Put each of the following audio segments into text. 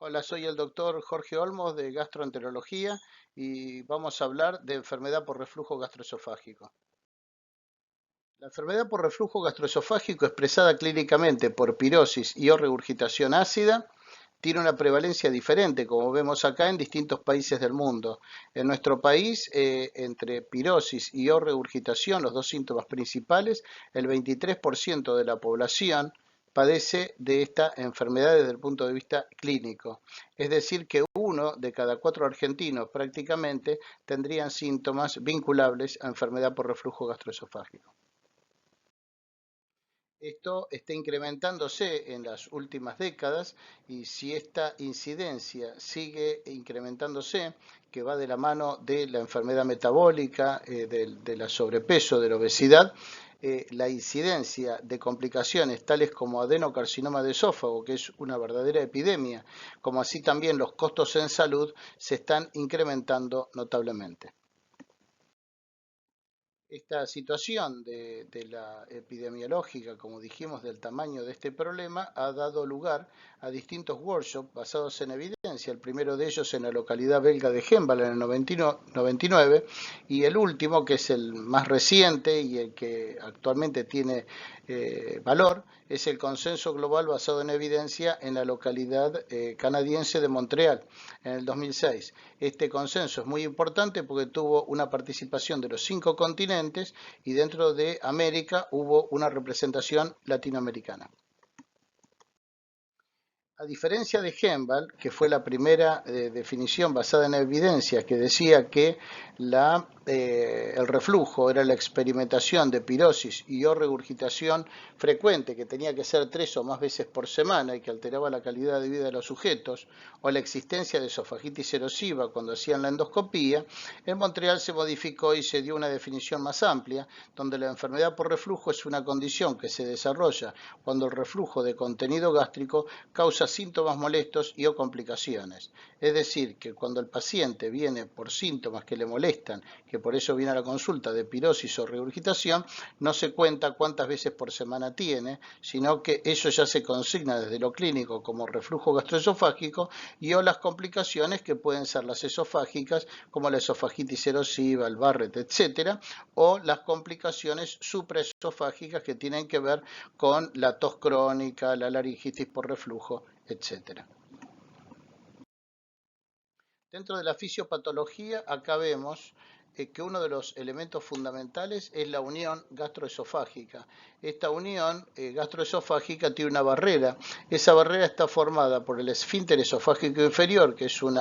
Hola, soy el doctor Jorge Olmos de Gastroenterología y vamos a hablar de enfermedad por reflujo gastroesofágico. La enfermedad por reflujo gastroesofágico expresada clínicamente por pirosis y o regurgitación ácida tiene una prevalencia diferente, como vemos acá, en distintos países del mundo. En nuestro país, entre pirosis y o regurgitación, los dos síntomas principales, el 23% de la población padece de esta enfermedad desde el punto de vista clínico. Es decir, que uno de cada 4 argentinos prácticamente tendrían síntomas vinculables a enfermedad por reflujo gastroesofágico. Esto está incrementándose en las últimas décadas y si esta incidencia sigue incrementándose, que va de la mano de la enfermedad metabólica, de la sobrepeso, de la obesidad, la incidencia de complicaciones tales como adenocarcinoma de esófago, que es una verdadera epidemia, como así también los costos en salud, se están incrementando notablemente. Esta situación de la epidemiológica, como dijimos, del tamaño de este problema, ha dado lugar a distintos workshops basados en evidencia. El primero de ellos en la localidad belga de Hembal en el 99 y el último, que es el más reciente y el que actualmente tiene valor, es el consenso global basado en evidencia en la localidad canadiense de Montreal en el 2006. Este consenso es muy importante porque tuvo una participación de los 5 continentes y dentro de América hubo una representación latinoamericana. A diferencia de Hembal, que fue la primera definición basada en evidencia que decía que el reflujo era la experimentación de pirosis y o regurgitación frecuente, que tenía que ser 3 o más veces por semana y que alteraba la calidad de vida de los sujetos, o la existencia de esofagitis erosiva cuando hacían la endoscopía, en Montreal se modificó y se dio una definición más amplia, donde la enfermedad por reflujo es una condición que se desarrolla cuando el reflujo de contenido gástrico causa síntomas molestos y o complicaciones. Es decir, que cuando el paciente viene por síntomas que le molestan, que por eso viene a la consulta de pirosis o regurgitación, no se cuenta cuántas veces por semana tiene, sino que eso ya se consigna desde lo clínico como reflujo gastroesofágico y o las complicaciones que pueden ser las esofágicas, como la esofagitis erosiva, el Barrett, etcétera, o las complicaciones supraesofágicas que tienen que ver con la tos crónica, la laringitis por reflujo, etcétera. Dentro de la fisiopatología, acá vemos que uno de los elementos fundamentales es la unión gastroesofágica. Esta unión gastroesofágica tiene una barrera. Esa barrera está formada por el esfínter esofágico inferior, que es un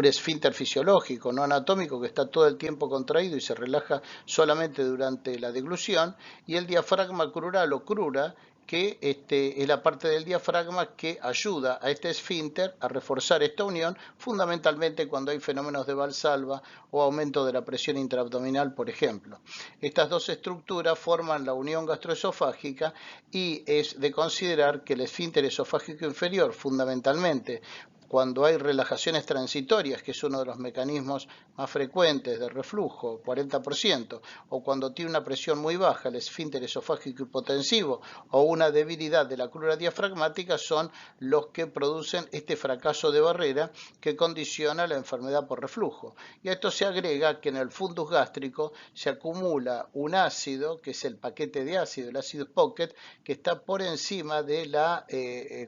esfínter fisiológico, no anatómico, que está todo el tiempo contraído y se relaja solamente durante la deglución, y el diafragma crural o crura, que es la parte del diafragma que ayuda a este esfínter a reforzar esta unión, fundamentalmente cuando hay fenómenos de Valsalva o aumento de la presión intraabdominal, por ejemplo. Estas dos estructuras forman la unión gastroesofágica y es de considerar que el esfínter esofágico inferior, fundamentalmente, cuando hay relajaciones transitorias, que es uno de los mecanismos más frecuentes de reflujo, 40%, o cuando tiene una presión muy baja, el esfínter esofágico hipotensivo, o una debilidad de la crura diafragmática, son los que producen este fracaso de barrera que condiciona la enfermedad por reflujo. Y a esto se agrega que en el fundus gástrico se acumula un ácido, que es el paquete de ácido, el ácido pocket, que está por encima de la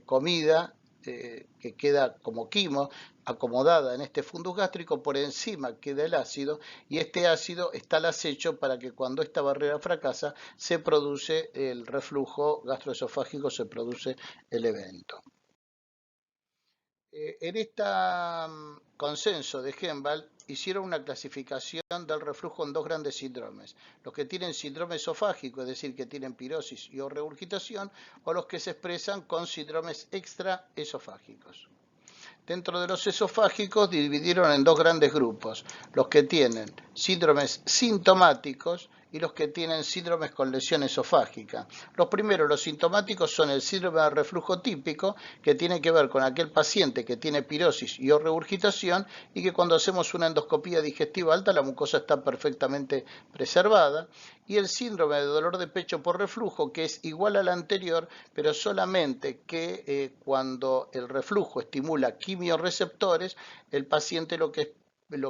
comida que queda como quimo acomodada en este fundus gástrico, por encima queda el ácido y este ácido está al acecho para que cuando esta barrera fracasa se produce el reflujo gastroesofágico, se produce el evento. En este consenso de Hembal hicieron una clasificación del reflujo en dos grandes síndromes, los que tienen síndrome esofágico, es decir, que tienen pirosis y o regurgitación, o los que se expresan con síndromes extraesofágicos. Dentro de los esofágicos dividieron en dos grandes grupos, los que tienen síndromes sintomáticos y los que tienen síndromes con lesión esofágica. Los primeros, los sintomáticos, son el síndrome de reflujo típico, que tiene que ver con aquel paciente que tiene pirosis y o regurgitación y que cuando hacemos una endoscopía digestiva alta la mucosa está perfectamente preservada, y el síndrome de dolor de pecho por reflujo, que es igual al anterior, pero solamente que cuando el reflujo estimula quimiorreceptores, el paciente lo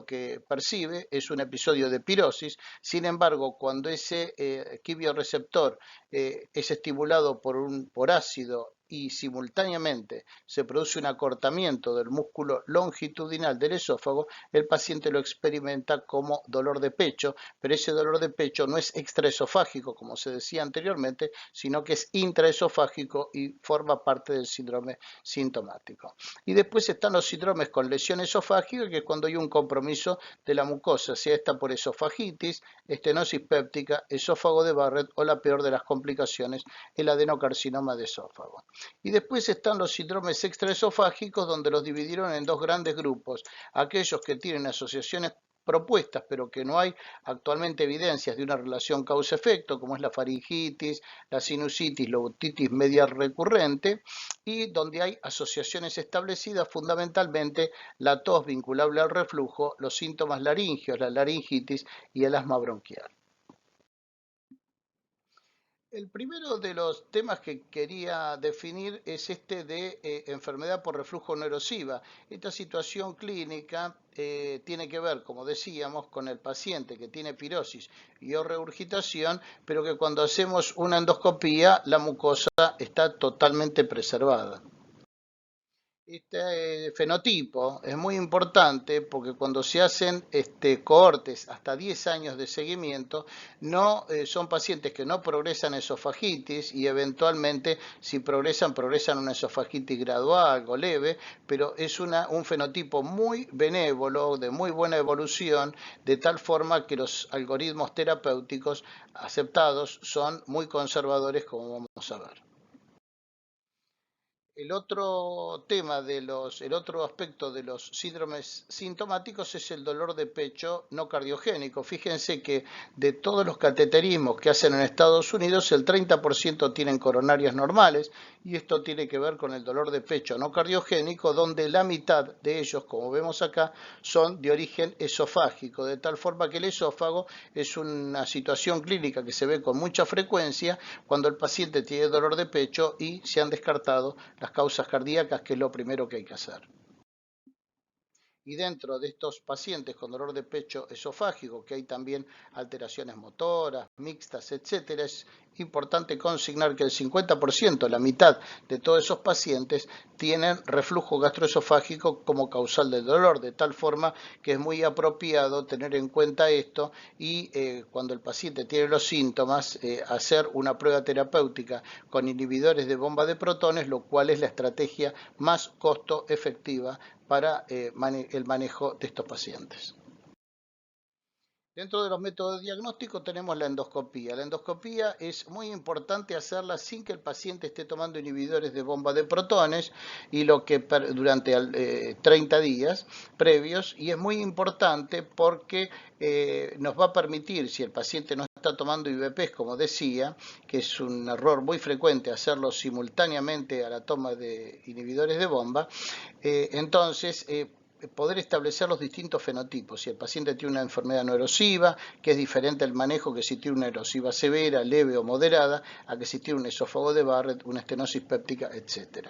que percibe es un episodio de pirosis. Sin embargo, cuando ese quimioreceptor es estimulado por ácido y simultáneamente se produce un acortamiento del músculo longitudinal del esófago, el paciente lo experimenta como dolor de pecho, pero ese dolor de pecho no es extraesofágico, como se decía anteriormente, sino que es intraesofágico y forma parte del síndrome sintomático. Y después están los síndromes con lesión esofágica, que es cuando hay un compromiso de la mucosa, sea esta por esofagitis, estenosis péptica, esófago de Barrett o la peor de las complicaciones, el adenocarcinoma de esófago. Y después están los síndromes extraesofágicos, donde los dividieron en dos grandes grupos: aquellos que tienen asociaciones propuestas, pero que no hay actualmente evidencias de una relación causa-efecto, como es la faringitis, la sinusitis, la otitis media recurrente, y donde hay asociaciones establecidas, fundamentalmente la tos vinculable al reflujo, los síntomas laringios, la laringitis y el asma bronquial. El primero de los temas que quería definir es este de enfermedad por reflujo no erosiva. Esta situación clínica tiene que ver, como decíamos, con el paciente que tiene pirosis y o regurgitación, pero que cuando hacemos una endoscopía la mucosa está totalmente preservada. Este fenotipo es muy importante porque cuando se hacen cohortes hasta 10 años de seguimiento, no son pacientes que no progresan esofagitis y eventualmente si progresan, progresan una esofagitis gradual o leve, pero es un fenotipo muy benévolo, de muy buena evolución, de tal forma que los algoritmos terapéuticos aceptados son muy conservadores, como vamos a ver. El otro el otro aspecto de los síndromes sintomáticos es el dolor de pecho no cardiogénico. Fíjense que de todos los cateterismos que hacen en Estados Unidos, el 30% tienen coronarias normales, y esto tiene que ver con el dolor de pecho no cardiogénico, donde la mitad de ellos, como vemos acá, son de origen esofágico, de tal forma que el esófago es una situación clínica que se ve con mucha frecuencia cuando el paciente tiene dolor de pecho y se han descartado las causas cardíacas, que es lo primero que hay que hacer. Y dentro de estos pacientes con dolor de pecho esofágico, que hay también alteraciones motoras, mixtas, etcétera, es importante consignar que el 50%, la mitad de todos esos pacientes, tienen reflujo gastroesofágico como causal del dolor, de tal forma que es muy apropiado tener en cuenta esto y cuando el paciente tiene los síntomas, hacer una prueba terapéutica con inhibidores de bomba de protones, lo cual es la estrategia más costo efectiva para el manejo de estos pacientes. Dentro de los métodos de diagnóstico tenemos la endoscopía. La endoscopía es muy importante hacerla sin que el paciente esté tomando inhibidores de bomba de protones y durante 30 días previos, y es muy importante porque nos va a permitir, si el paciente no está tomando IVPs, como decía, que es un error muy frecuente hacerlo simultáneamente a la toma de inhibidores de bomba, entonces poder establecer los distintos fenotipos. Si el paciente tiene una enfermedad no erosiva, que es diferente al manejo que si tiene una erosiva severa, leve o moderada, a que si tiene un esófago de Barrett, una estenosis péptica, etc.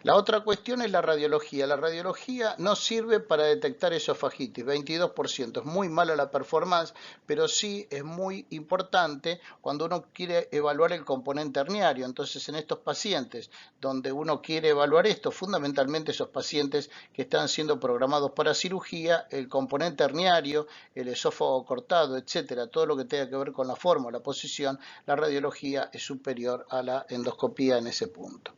La otra cuestión es la radiología. La radiología no sirve para detectar esofagitis, 22%. Es muy mala la performance, pero sí es muy importante cuando uno quiere evaluar el componente herniario. Entonces, en estos pacientes donde uno quiere evaluar esto, fundamentalmente esos pacientes que están siendo programados para cirugía, el componente herniario, el esófago cortado, etcétera, todo lo que tenga que ver con la forma o la posición, la radiología es superior a la endoscopía en ese punto.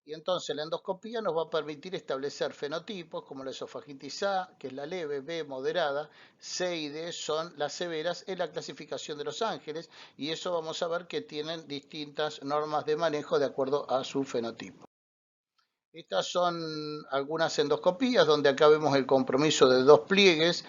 Y entonces la endoscopía nos va a permitir establecer fenotipos como la esofagitis A, que es la leve, B moderada, C y D son las severas en la clasificación de Los Ángeles, y eso vamos a ver que tienen distintas normas de manejo de acuerdo a su fenotipo. Estas son algunas endoscopías donde acá vemos el compromiso de dos pliegues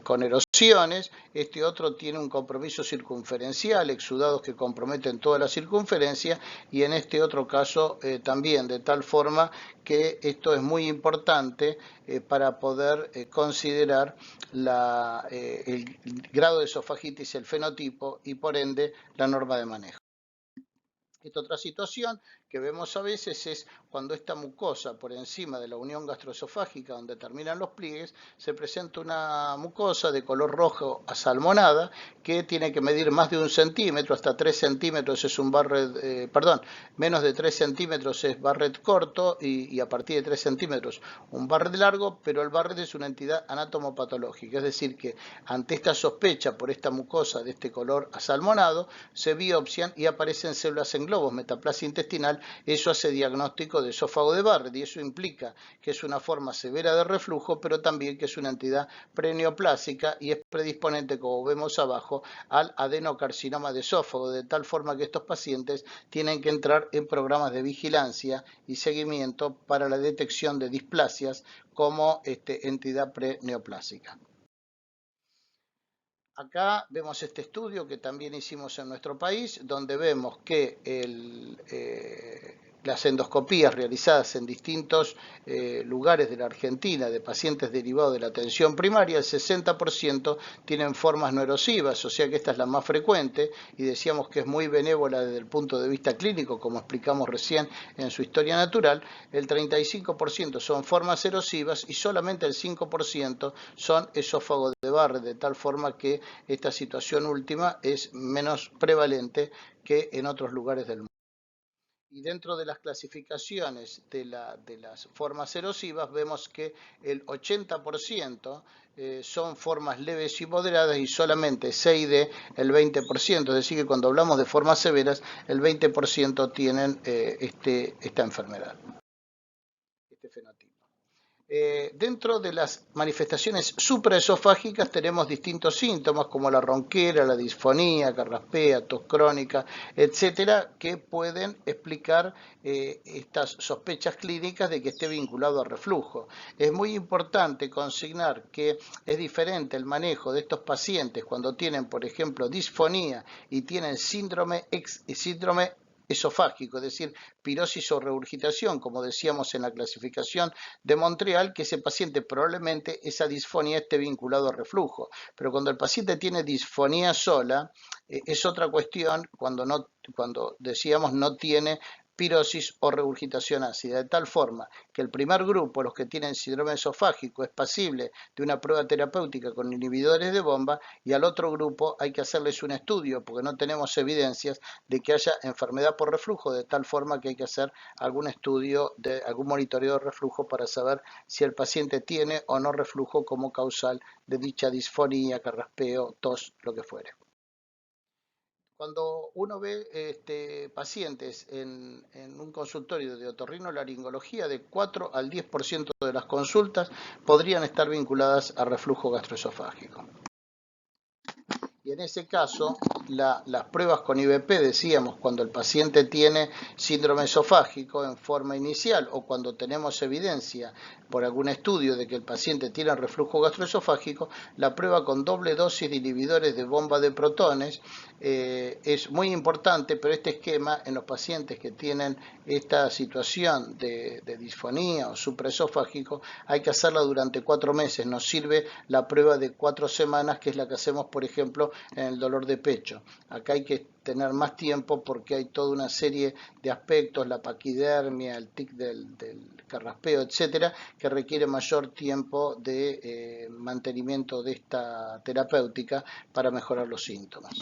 con erosiones. Este otro tiene un compromiso circunferencial, exudados que comprometen toda la circunferencia, y en este otro caso también, de tal forma que esto es muy importante para poder considerar el grado de esofagitis, el fenotipo y por ende la norma de manejo. Esta otra situación que vemos a veces es cuando esta mucosa por encima de la unión gastroesofágica donde terminan los pliegues, se presenta una mucosa de color rojo asalmonada que tiene que medir más de 1 centímetro, hasta 3 centímetros es un Barrett, menos de 3 centímetros es Barrett corto y a partir de 3 centímetros un Barrett largo, pero el Barrett es una entidad anatomopatológica, es decir que ante esta sospecha por esta mucosa de este color asalmonado, se biopsian y aparecen células en globos, metaplasia intestinal. Eso hace diagnóstico de esófago de Barrett y eso implica que es una forma severa de reflujo, pero también que es una entidad preneoplásica y es predisponente, como vemos abajo, al adenocarcinoma de esófago, de tal forma que estos pacientes tienen que entrar en programas de vigilancia y seguimiento para la detección de displasias como entidad preneoplásica. Acá vemos este estudio que también hicimos en nuestro país, donde vemos que las endoscopías realizadas en distintos lugares de la Argentina de pacientes derivados de la atención primaria, el 60% tienen formas no erosivas, o sea que esta es la más frecuente y decíamos que es muy benévola desde el punto de vista clínico, como explicamos recién en su historia natural. El 35% son formas erosivas y solamente el 5% son esófago de Barrett, de tal forma que esta situación última es menos prevalente que en otros lugares del mundo. Y dentro de las clasificaciones de las formas erosivas vemos que el 80% son formas leves y moderadas y solamente 6 de el 20%, es decir que cuando hablamos de formas severas el 20% tienen esta enfermedad, este fenotipo. Dentro de las manifestaciones supraesofágicas tenemos distintos síntomas como la ronquera, la disfonía, carraspea, tos crónica, etcétera, que pueden explicar estas sospechas clínicas de que esté vinculado a reflujo. Es muy importante consignar que es diferente el manejo de estos pacientes cuando tienen, por ejemplo, disfonía y tienen síndrome esofágico, es decir, pirosis o regurgitación, como decíamos en la clasificación de Montreal, que ese paciente probablemente esa disfonía esté vinculado a reflujo. Pero cuando el paciente tiene disfonía sola, es otra cuestión cuando decíamos no tiene pirosis o regurgitación ácida, de tal forma que el primer grupo, los que tienen síndrome esofágico, es pasible de una prueba terapéutica con inhibidores de bomba, y al otro grupo hay que hacerles un estudio porque no tenemos evidencias de que haya enfermedad por reflujo, de tal forma que hay que hacer algún estudio, algún monitoreo de reflujo para saber si el paciente tiene o no reflujo como causal de dicha disfonía, carraspeo, tos, lo que fuere. Cuando uno ve pacientes en un consultorio de otorrinolaringología, de 4 al 10% de las consultas podrían estar vinculadas a reflujo gastroesofágico. Y en ese caso, las pruebas con IBP, decíamos, cuando el paciente tiene síndrome esofágico en forma inicial o cuando tenemos evidencia por algún estudio de que el paciente tiene reflujo gastroesofágico, la prueba con doble dosis de inhibidores de bomba de protones es muy importante, pero este esquema en los pacientes que tienen esta situación de disfonía o supraesofágico hay que hacerla durante 4 meses, nos sirve la prueba de 4 semanas, que es la que hacemos, por ejemplo, en el dolor de pecho. Acá hay que tener más tiempo porque hay toda una serie de aspectos, la paquidermia, el tic del carraspeo, etcétera, que requiere mayor tiempo de mantenimiento de esta terapéutica para mejorar los síntomas.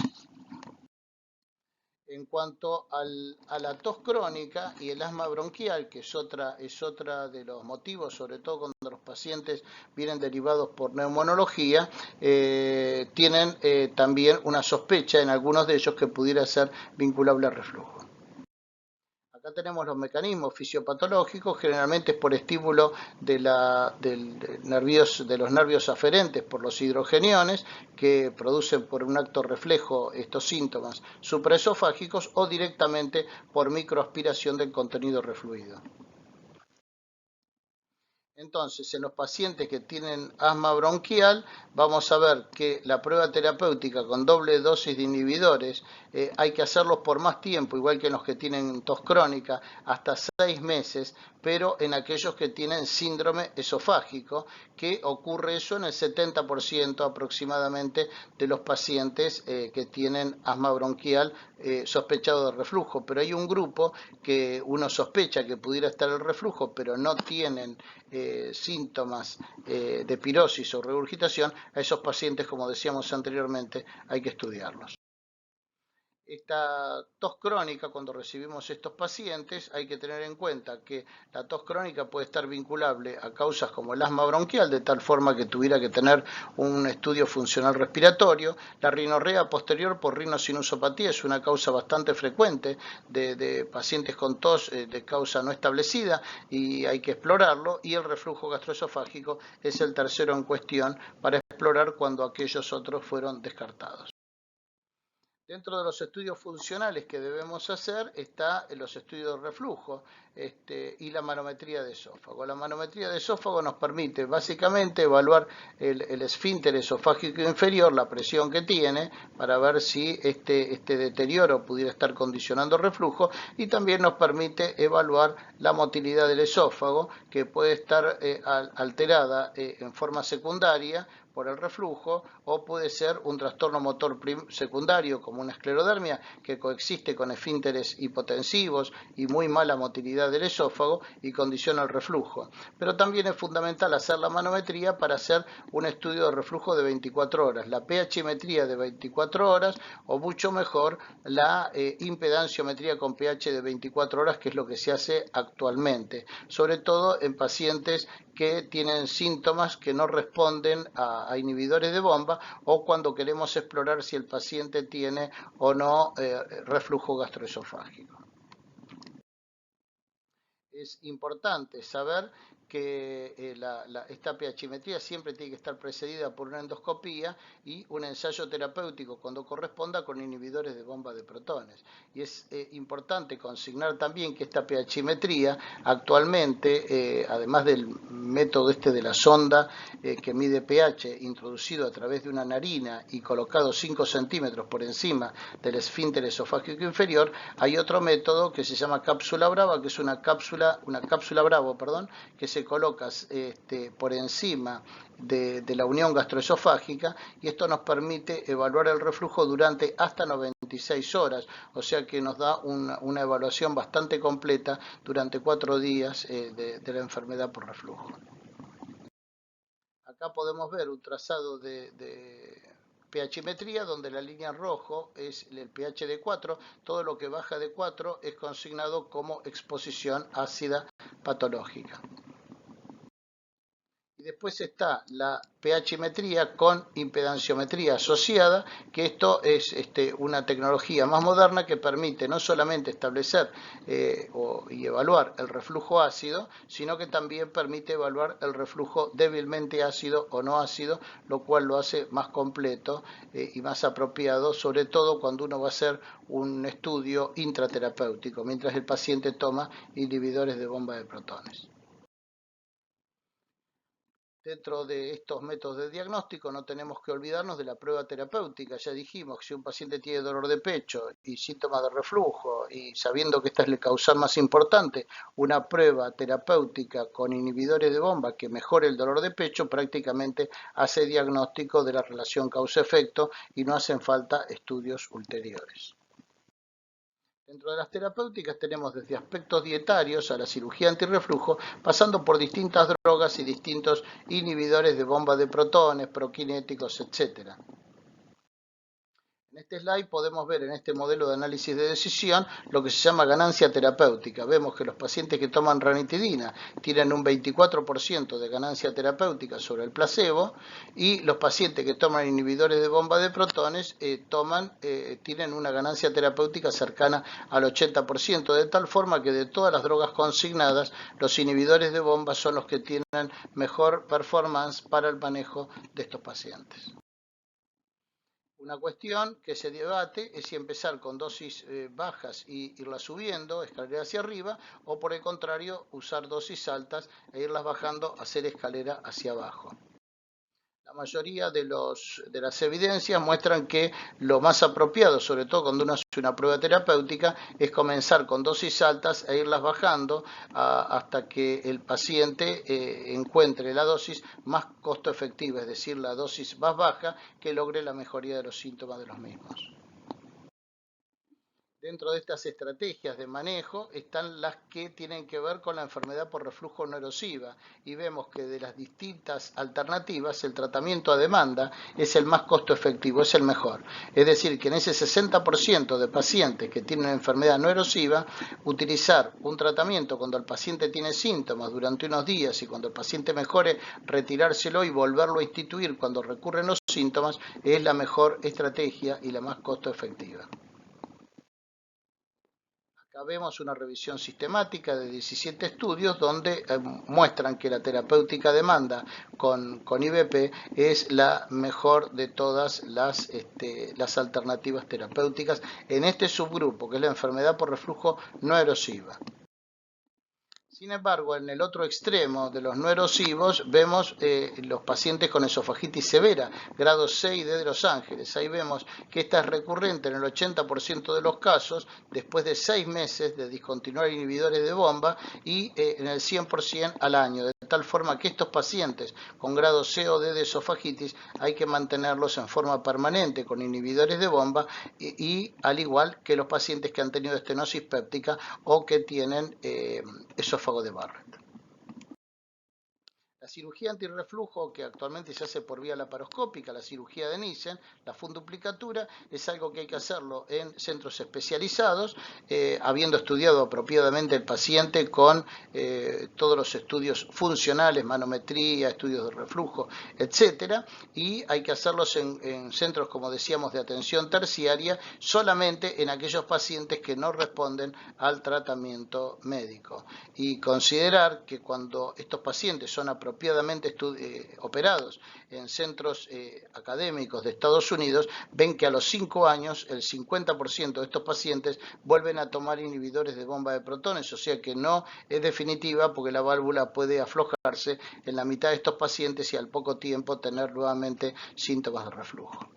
En cuanto a la tos crónica y el asma bronquial, que es otra de los motivos, sobre todo cuando los pacientes vienen derivados por neumonología, tienen también una sospecha en algunos de ellos que pudiera ser vinculable al reflujo. Acá tenemos los mecanismos fisiopatológicos, generalmente es por estímulo de los nervios aferentes por los hidrogeniones, que producen por un acto reflejo estos síntomas supraesofágicos, o directamente por microaspiración del contenido refluido. Entonces, en los pacientes que tienen asma bronquial, vamos a ver que la prueba terapéutica con doble dosis de inhibidores hay que hacerlos por más tiempo, igual que en los que tienen tos crónica, hasta 6 meses, pero en aquellos que tienen síndrome esofágico, que ocurre eso en el 70% aproximadamente de los pacientes que tienen asma bronquial sospechado de reflujo. Pero hay un grupo que uno sospecha que pudiera estar el reflujo, pero no tienen síntomas de pirosis o regurgitación. A esos pacientes, como decíamos anteriormente, hay que estudiarlos. Esta tos crónica, cuando recibimos estos pacientes, hay que tener en cuenta que la tos crónica puede estar vinculable a causas como el asma bronquial, de tal forma que tuviera que tener un estudio funcional respiratorio. La rinorrea posterior por rinosinusopatía es una causa bastante frecuente de pacientes con tos de causa no establecida y hay que explorarlo. Y el reflujo gastroesofágico es el tercero en cuestión para explorar cuando aquellos otros fueron descartados. Dentro de los estudios funcionales que debemos hacer está los estudios de reflujo y la manometría de esófago. La manometría de esófago nos permite básicamente evaluar el esfínter esofágico inferior, la presión que tiene, para ver si este deterioro pudiera estar condicionando reflujo, y también nos permite evaluar la motilidad del esófago, que puede estar alterada en forma secundaria por el reflujo, o puede ser un trastorno motor secundario como una esclerodermia que coexiste con esfínteres hipotensivos y muy mala motilidad del esófago y condiciona el reflujo. Pero también es fundamental hacer la manometría para hacer un estudio de reflujo de 24 horas, la pHimetría de 24 horas o mucho mejor la impedanciometría con pH de 24 horas, que es lo que se hace actualmente, sobre todo en pacientes que tienen síntomas que no responden a inhibidores de bomba, o cuando queremos explorar si el paciente tiene o no reflujo gastroesofágico. Es importante saber que esta pHimetría siempre tiene que estar precedida por una endoscopía y un ensayo terapéutico cuando corresponda con inhibidores de bomba de protones. Y es importante consignar también que esta pHimetría actualmente, además del método de la sonda que mide pH introducido a través de una narina y colocado 5 centímetros por encima del esfínter esofágico inferior, hay otro método que se llama cápsula Brava, que es una cápsula Bravo, que se coloca por encima de la unión gastroesofágica, y esto nos permite evaluar el reflujo durante hasta 96 horas, o sea que nos da una evaluación bastante completa durante 4 días de la enfermedad por reflujo. Acá podemos ver un trazado de pHimetría, donde la línea en rojo es el pH de 4, todo lo que baja de 4 es consignado como exposición ácida patológica. Y después está la pHimetría con impedanciometría asociada, que esto es una tecnología más moderna que permite no solamente establecer y evaluar el reflujo ácido, sino que también permite evaluar el reflujo débilmente ácido o no ácido, lo cual lo hace más completo y más apropiado, sobre todo cuando uno va a hacer un estudio intraterapéutico, mientras el paciente toma inhibidores de bomba de protones. Dentro de estos métodos de diagnóstico no tenemos que olvidarnos de la prueba terapéutica. Ya dijimos que si un paciente tiene dolor de pecho y síntomas de reflujo, y sabiendo que esta es la causal más importante, una prueba terapéutica con inhibidores de bomba que mejore el dolor de pecho prácticamente hace diagnóstico de la relación causa-efecto y no hacen falta estudios ulteriores. Dentro de las terapéuticas tenemos desde aspectos dietarios a la cirugía antirreflujo, pasando por distintas drogas y distintos inhibidores de bomba de protones, prokinéticos, etc. En este slide podemos ver en este modelo de análisis de decisión lo que se llama ganancia terapéutica. Vemos que los pacientes que toman ranitidina tienen un 24% de ganancia terapéutica sobre el placebo, y los pacientes que toman inhibidores de bomba de protones tienen una ganancia terapéutica cercana al 80%, de tal forma que de todas las drogas consignadas, los inhibidores de bomba son los que tienen mejor performance para el manejo de estos pacientes. Una cuestión que se debate es si empezar con dosis bajas y irlas subiendo, escalera hacia arriba, o por el contrario, usar dosis altas e irlas bajando, hacer escalera hacia abajo. La mayoría de las evidencias muestran que lo más apropiado, sobre todo cuando uno hace una prueba terapéutica, es comenzar con dosis altas e irlas bajando hasta que el paciente encuentre la dosis más costo efectiva, es decir, la dosis más baja que logre la mejoría de los síntomas de los mismos. Dentro de estas estrategias de manejo están las que tienen que ver con la enfermedad por reflujo no erosiva y vemos que de las distintas alternativas el tratamiento a demanda es el más costo efectivo, es el mejor. Es decir, que en ese 60% de pacientes que tienen una enfermedad no erosiva, utilizar un tratamiento cuando el paciente tiene síntomas durante unos días y cuando el paciente mejore, retirárselo y volverlo a instituir cuando recurren los síntomas es la mejor estrategia y la más costo efectiva. Acá vemos una revisión sistemática de 17 estudios donde muestran que la terapéutica demanda con IVP es la mejor de todas las alternativas terapéuticas en este subgrupo, que es la enfermedad por reflujo no erosiva. Sin embargo, en el otro extremo de los no erosivos vemos los pacientes con esofagitis severa, grado C y D de Los Ángeles. Ahí vemos que esta es recurrente en el 80% de los casos después de 6 meses de discontinuar inhibidores de bomba y en el 100% al año. De tal forma que estos pacientes con grado C o D de esofagitis hay que mantenerlos en forma permanente con inhibidores de bomba y al igual que los pacientes que han tenido estenosis péptica o que tienen esófago de Barrett. La cirugía antirreflujo, que actualmente se hace por vía laparoscópica, la cirugía de Nissen, la funduplicatura, es algo que hay que hacerlo en centros especializados, habiendo estudiado apropiadamente el paciente con todos los estudios funcionales, manometría, estudios de reflujo, etcétera, y hay que hacerlos en centros, como decíamos, de atención terciaria, solamente en aquellos pacientes que no responden al tratamiento médico. Y considerar que cuando estos pacientes son apropiadamente operados en centros académicos de Estados Unidos, ven que a los 5 años el 50% de estos pacientes vuelven a tomar inhibidores de bomba de protones, o sea que no es definitiva porque la válvula puede aflojarse en la mitad de estos pacientes y al poco tiempo tener nuevamente síntomas de reflujo.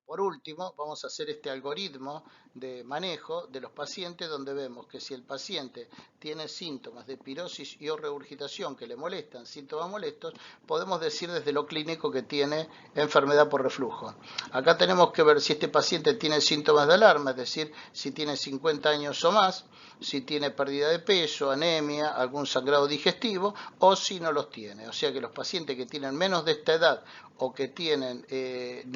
Por último, vamos a hacer este algoritmo de manejo de los pacientes donde vemos que si el paciente tiene síntomas de pirosis y o regurgitación que le molestan, síntomas molestos, podemos decir desde lo clínico que tiene enfermedad por reflujo. Acá tenemos que ver si este paciente tiene síntomas de alarma, es decir, si tiene 50 años o más, si tiene pérdida de peso, anemia, algún sangrado digestivo o si no los tiene. O sea que los pacientes que tienen menos de esta edad o que tienen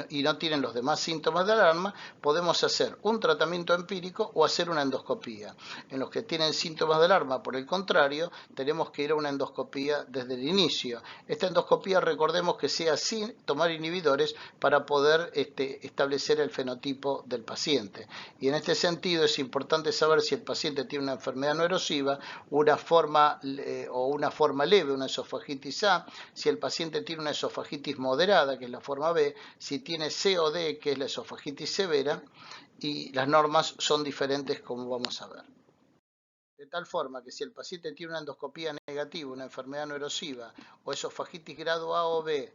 y no tienen los demás síntomas de alarma, podemos hacer un tratamiento empírico o hacer una endoscopía. En los que tienen síntomas de alarma, por el contrario, tenemos que ir a una endoscopía desde el inicio. Esta endoscopía, recordemos que sea sin tomar inhibidores para poder establecer el fenotipo del paciente. Y en este sentido es importante saber si el paciente tiene una enfermedad no erosiva, una forma leve, una esofagitis A, si el paciente tiene una esofagitis moderada, que es la forma B, si tiene C o D, que es la esofagitis severa, y las normas son diferentes como vamos a ver. De tal forma que si el paciente tiene una endoscopía negativa, una enfermedad no erosiva, o esofagitis grado A o B,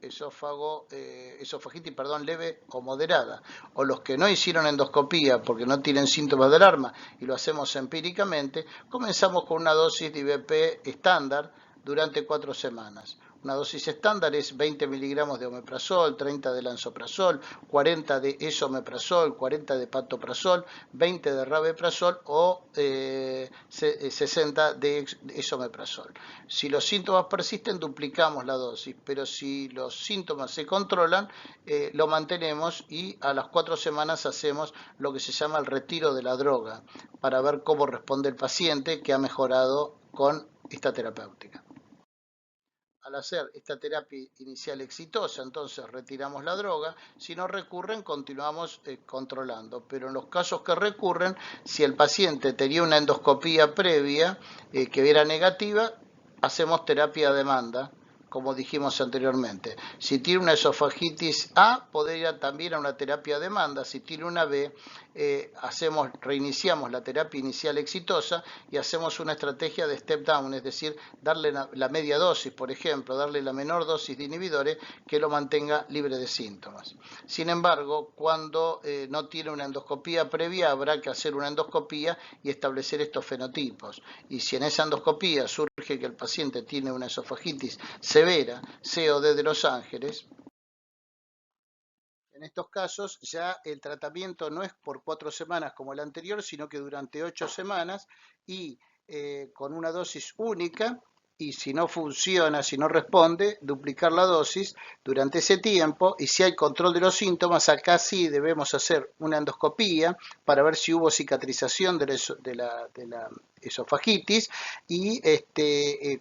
esofagitis leve o moderada, o los que no hicieron endoscopía porque no tienen síntomas de alarma y lo hacemos empíricamente, comenzamos con una dosis de IVP estándar durante 4 semanas. Una dosis estándar es 20 miligramos de omeprazol, 30 de lansoprazol, 40 de esomeprazol, 40 de pantoprazol, 20 de rabeprazol o 60 de esomeprazol. Si los síntomas persisten, duplicamos la dosis, pero si los síntomas se controlan, lo mantenemos y a las 4 semanas hacemos lo que se llama el retiro de la droga para ver cómo responde el paciente que ha mejorado con esta terapéutica. Al hacer esta terapia inicial exitosa, entonces retiramos la droga. Si no recurren, continuamos controlando. Pero en los casos que recurren, si el paciente tenía una endoscopía previa que era negativa, hacemos terapia a demanda como dijimos anteriormente. Si tiene una esofagitis A, podría también a una terapia a demanda. Si tiene una B, reiniciamos la terapia inicial exitosa y hacemos una estrategia de step down, es decir, darle la media dosis, por ejemplo, darle la menor dosis de inhibidores que lo mantenga libre de síntomas. Sin embargo, cuando no tiene una endoscopía previa, habrá que hacer una endoscopía y establecer estos fenotipos. Y si en esa endoscopía surge que el paciente tiene una esofagitis severa, COD de Los Ángeles, en estos casos ya el tratamiento no es por 4 semanas como el anterior, sino que durante 8 semanas y con una dosis única, y si no funciona, si no responde, duplicar la dosis durante ese tiempo. Y si hay control de los síntomas, acá sí debemos hacer una endoscopía para ver si hubo cicatrización de la esofagitis y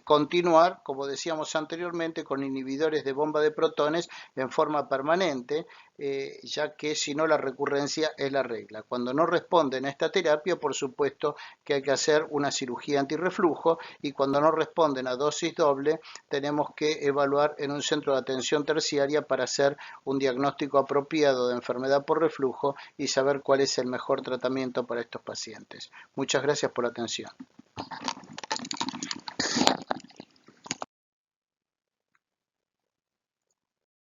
continuar, como decíamos anteriormente, con inhibidores de bomba de protones en forma permanente, ya que si no la recurrencia es la regla. Cuando no responden a esta terapia, por supuesto que hay que hacer una cirugía antirreflujo, y cuando no responden a dosis doble, tenemos que evaluar en un centro de atención terciaria para hacer un diagnóstico apropiado de enfermedad por reflujo y saber cuál es el mejor tratamiento para estos pacientes. Muchas gracias por la atención.